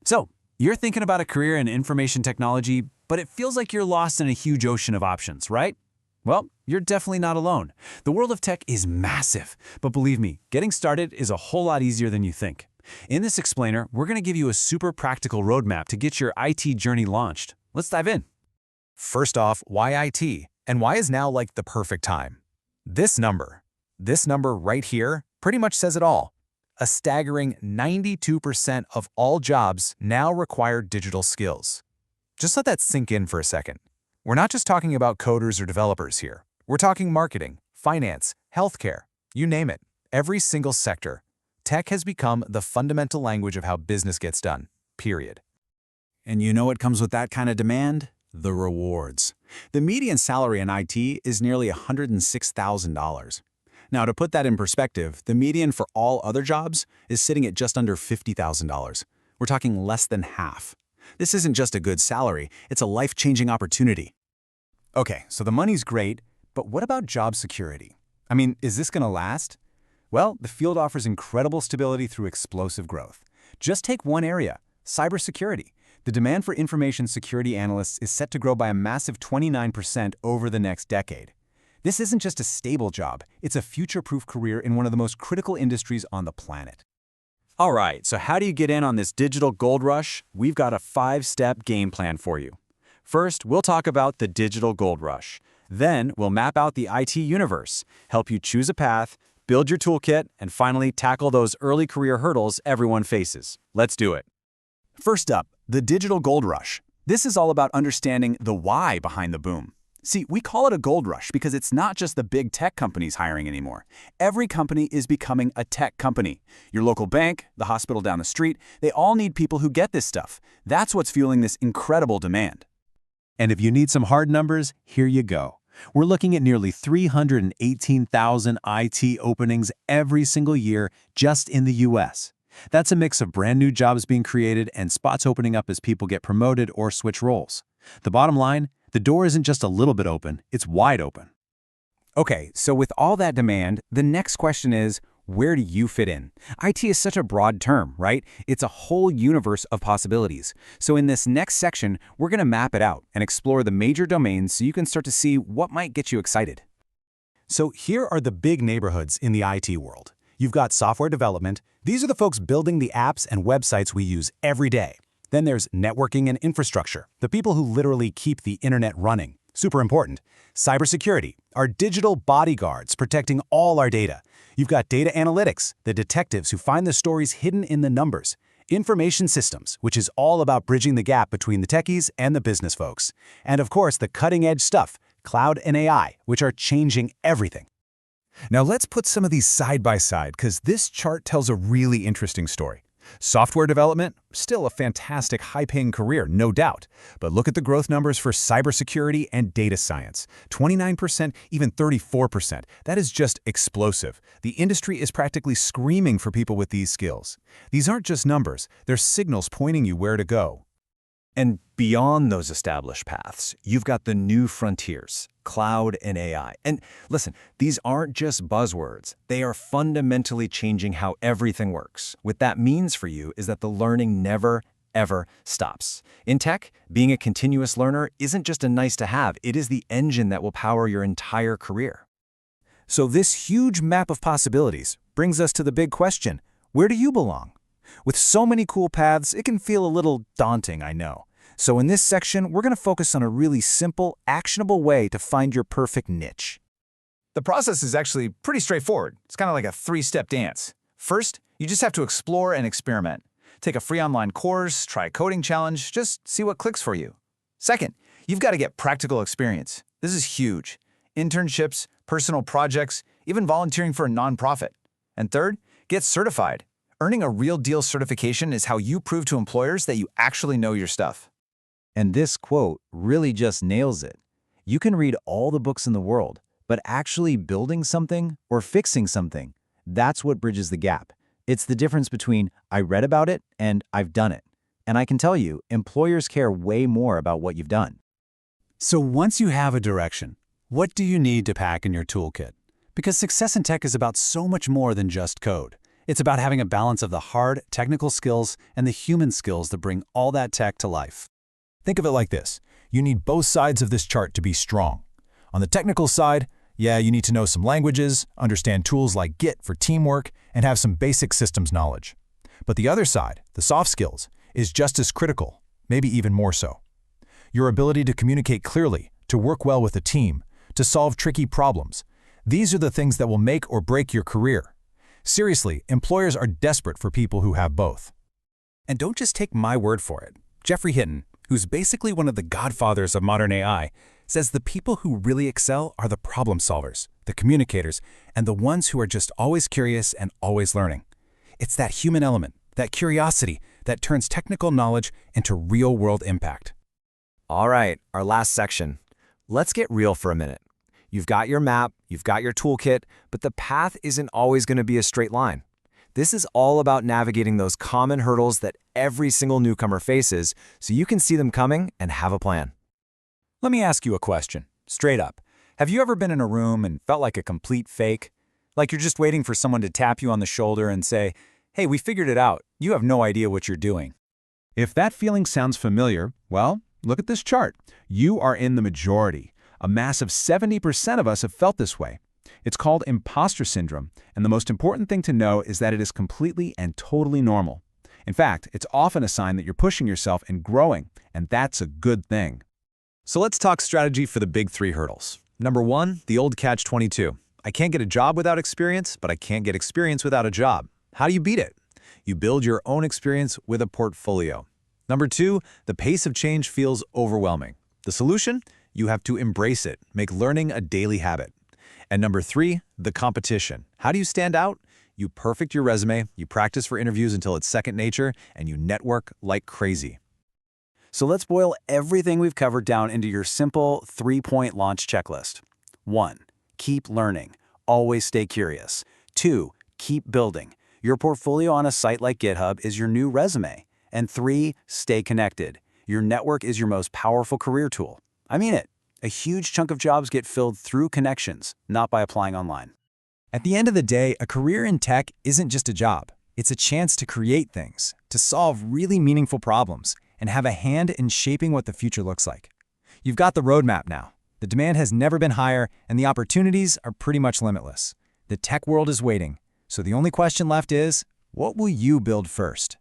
So, you're thinking about a career in information technology, but it feels like you're lost in a huge ocean of options, right? Well, you're definitely not alone. The world of tech is massive, but believe me, getting started is a whole lot easier than you think. In this explainer, we're going to give you a super practical roadmap to get your IT journey launched. Let's dive in. First off, why IT? And why is now like the perfect time? This number right here, pretty much says it all. A staggering 92% of all jobs now require digital skills. Just let that sink in for a second. We're not just talking about coders or developers here. We're talking marketing, finance, healthcare, you name it. Every single sector. Tech has become the fundamental language of how business gets done, period. And you know what comes with that kind of demand? The rewards. The median salary in IT is nearly $106,000. Now, to put that in perspective, the median for all other jobs is sitting at just under $50,000. We're talking less than half. This isn't just a good salary, it's a life-changing opportunity. Okay, so the money's great, but what about job security? I mean, is this going to last? Well, the field offers incredible stability through explosive growth. Just take one area, cybersecurity. The demand for information security analysts is set to grow by a massive 29% over the next decade. This isn't just a stable job, it's a future-proof career in one of the most critical industries on the planet. All right, so how do you get in on this digital gold rush? We've got a 5-step game plan for you. First, we'll talk about the digital gold rush. Then, we'll map out the IT universe, help you choose a path, build your toolkit, and finally tackle those early career hurdles everyone faces. Let's do it. First up, the digital gold rush. This is all about understanding the why behind the boom. See, we call it a gold rush because it's not just the big tech companies hiring anymore. Every company is becoming a tech company. Your local bank, the hospital down the street, they all need people who get this stuff. That's what's fueling this incredible demand. And if you need some hard numbers, here you go. We're looking at nearly 318,000 IT openings every single year just in the US. That's a mix of brand new jobs being created and spots opening up as people get promoted or switch roles. The bottom line, the door isn't just a little bit open, it's wide open. Okay, so with all that demand, the next question is, where do you fit in? IT is such a broad term, right? It's a whole universe of possibilities. So in this next section, we're going to map it out and explore the major domains so you can start to see what might get you excited. So here are the big neighborhoods in the IT world. You've got software development. These are the folks building the apps and websites we use every day. Then there's networking and infrastructure, the people who literally keep the internet running. Super important. Cybersecurity, our digital bodyguards protecting all our data. You've got data analytics, the detectives who find the stories hidden in the numbers. Information systems, which is all about bridging the gap between the techies and the business folks. And of course, the cutting-edge stuff, cloud and AI, which are changing everything. Now let's put some of these side by side because this chart tells a really interesting story. Software development, still a fantastic high-paying career, no doubt. But look at the growth numbers for cybersecurity and data science. 29%, even 34%. That is just explosive. The industry is practically screaming for people with these skills. These aren't just numbers, they're signals pointing you where to go. And beyond those established paths, you've got the new frontiers, cloud and AI. And listen, these aren't just buzzwords. They are fundamentally changing how everything works. What that means for you is that the learning never, ever stops. In tech, being a continuous learner isn't just a nice to have, it is the engine that will power your entire career. So this huge map of possibilities brings us to the big question, where do you belong? With so many cool paths, it can feel a little daunting, I know. So in this section, we're going to focus on a really simple, actionable way to find your perfect niche. The process is actually pretty straightforward. It's kind of like a 3-step dance. First, you just have to explore and experiment. Take a free online course, try a coding challenge, just see what clicks for you. Second, you've got to get practical experience. This is huge. Internships, personal projects, even volunteering for a nonprofit. And third, get certified. Earning a real deal certification is how you prove to employers that you actually know your stuff. And this quote really just nails it. You can read all the books in the world, but actually building something or fixing something, that's what bridges the gap. It's the difference between I read about it and I've done it. And I can tell you, employers care way more about what you've done. So once you have a direction, what do you need to pack in your toolkit? Because success in tech is about so much more than just code. It's about having a balance of the hard, technical skills and the human skills that bring all that tech to life. Think of it like this. You need both sides of this chart to be strong. On the technical side, yeah, you need to know some languages, understand tools like Git for teamwork, and have some basic systems knowledge. But the other side, the soft skills, is just as critical, maybe even more so. Your ability to communicate clearly, to work well with a team, to solve tricky problems. These are the things that will make or break your career. Seriously, employers are desperate for people who have both. And don't just take my word for it. Jeffrey Hinton, who's basically one of the godfathers of modern AI, says the people who really excel are the problem solvers, the communicators, and the ones who are just always curious and always learning. It's that human element, that curiosity, that turns technical knowledge into real-world impact. All right, our last section. Let's get real for a minute. You've got your map, you've got your toolkit, but the path isn't always going to be a straight line. This is all about navigating those common hurdles that every single newcomer faces so you can see them coming and have a plan. Let me ask you a question, straight up. Have you ever been in a room and felt like a complete fake? Like you're just waiting for someone to tap you on the shoulder and say, "Hey, we figured it out. You have no idea what you're doing." If that feeling sounds familiar, well, look at this chart. You are in the majority. A massive 70% of us have felt this way. It's called imposter syndrome, and the most important thing to know is that it is completely and totally normal. In fact, it's often a sign that you're pushing yourself and growing, and that's a good thing. So let's talk strategy for the big three hurdles. Number one, the old catch-22. I can't get a job without experience, but I can't get experience without a job. How do you beat it? You build your own experience with a portfolio. Number two, the pace of change feels overwhelming. The solution? You have to embrace it, make learning a daily habit. And number three, the competition. How do you stand out? You perfect your resume, you practice for interviews until it's second nature, and you network like crazy. So let's boil everything we've covered down into your simple 3-point launch checklist. 1. Keep learning. Always stay curious. 2. Keep building. Your portfolio on a site like GitHub is your new resume. And 3. Stay connected. Your network is your most powerful career tool. I mean it. A huge chunk of jobs get filled through connections, not by applying online. At the end of the day, a career in tech isn't just a job. It's a chance to create things, to solve really meaningful problems, and have a hand in shaping what the future looks like. You've got the roadmap now. The demand has never been higher, and the opportunities are pretty much limitless. The tech world is waiting, so the only question left is, what will you build first?